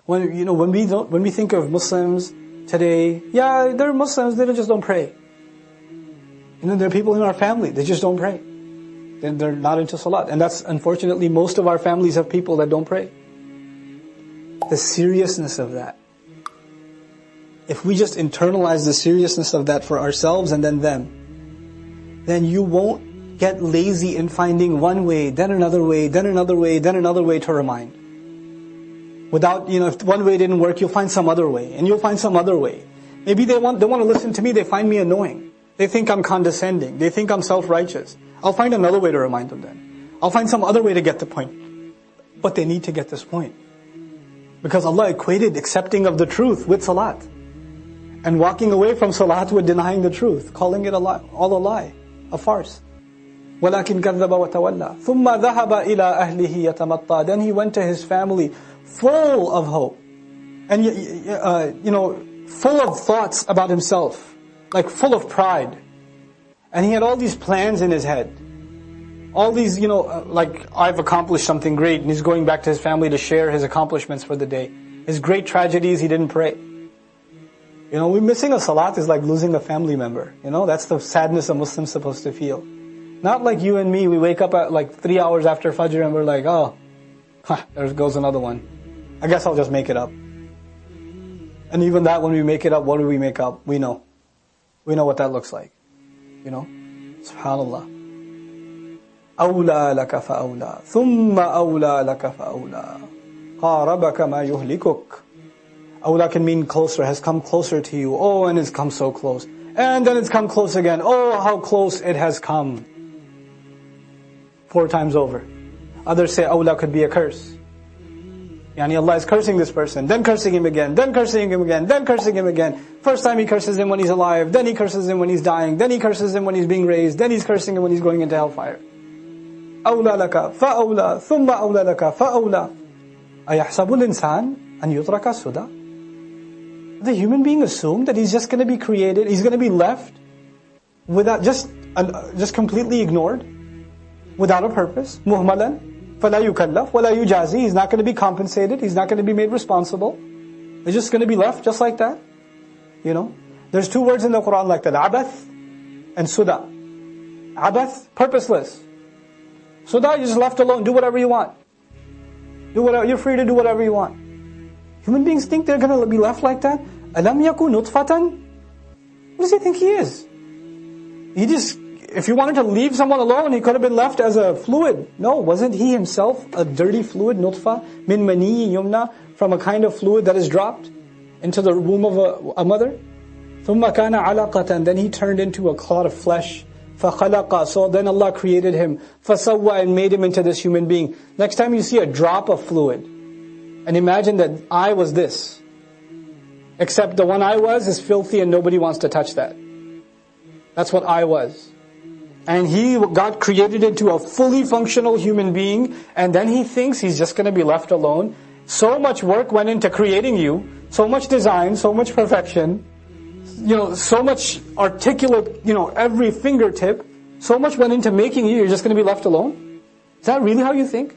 When we think of Muslims today, yeah, they're Muslims, they just don't pray. There are people in our family, they just don't pray. They're not into salat. And that's, unfortunately, most of our families have people that don't pray. The seriousness of that. If we just internalize the seriousness of that for ourselves and then them, then you won't get lazy in finding one way, then another way, then another way, then another way to remind. Without, if one way didn't work, you'll find some other way, and you'll find some other way. Maybe they want to listen to me, they find me annoying. They think I'm condescending. They think I'm self-righteous. I'll find another way to remind them then. I'll find some other way to get the point. But they need to get this point. Because Allah equated accepting of the truth with salat. And walking away from salat with denying the truth. Calling it all a lie. A farce. وَلَكِنْ كَذَّبَ وَتَوَلَّى ثُمَّ ذَهَبَ إِلَىٰ أَهْلِهِ يَتَمَطَّى. Then he went to his family full of hope. And, full of thoughts about himself. Like full of pride. And he had all these plans in his head. All these, like, I've accomplished something great, and he's going back to his family to share his accomplishments for the day. His great tragedies, he didn't pray. We're missing a salat is like losing a family member. That's the sadness a Muslim's supposed to feel. Not like you and me, we wake up at like 3 hours after Fajr and we're like, there goes another one. I guess I'll just make it up. And even that, when we make it up, what do we make up? We know. We know what that looks like. Subhanallah. أَوْلَى لَكَ فَأَوْلَى ثُمَّ أَوْلَى لَكَ فَأَوْلَى قَارَبَكَ مَا يُهْلِكُكَ. Awla can mean closer, has come closer to you. Oh, and it's come so close. And then it's come close again. Oh, how close it has come. 4 times over. Others say awla could be a curse. Allah is cursing this person, then cursing him again, then cursing him again, then cursing him again. First time he curses him when he's alive, then he curses him when he's dying, then he curses him when he's being raised, then he's cursing him when he's going into hellfire. أَوْلَى لَكَ فَأَوْلَى ثُمَّ أَوْلَى لَكَ فَأَوْلَى أَيَحْسَبُ الْإِنسَانِ أَنْ يُتْرَكَ سُدًى. The human being assumed that he's just going to be created, he's going to be left without, just completely ignored, without a purpose, مُهْمَلًا فَلَا يُكَلَّفْ وَلَا يُجَازِي. He's not going to be compensated, he's not going to be made responsible. He's just going to be left just like that. There's 2 words in the Quran like that, abath and suda. Abath, purposeless. Suda, you're just left alone, do whatever you want. You're free to do whatever you want. Human beings think they're going to be left like that. أَلَمْ يَكُنْ نُطْفَةً. What does he think he is? If he wanted to leave someone alone, he could have been left as a fluid. No, wasn't he himself a dirty fluid, nutfa, min mani yumna, from a kind of fluid that is dropped into the womb of a mother? ثُمَّ كَانَ عَلَقَةً. Then he turned into a clot of flesh. فَخَلَقَ. So then Allah created him. فَسَوَّى. And made him into this human being. Next time you see a drop of fluid, and imagine that I was this. Except the one I was is filthy and nobody wants to touch that. That's what I was. And God created into a fully functional human being, and then he thinks he's just going to be left alone. So much work went into creating you, so much design, so much perfection, so much articulate, every fingertip, so much went into making you, you're just going to be left alone? Is that really how you think?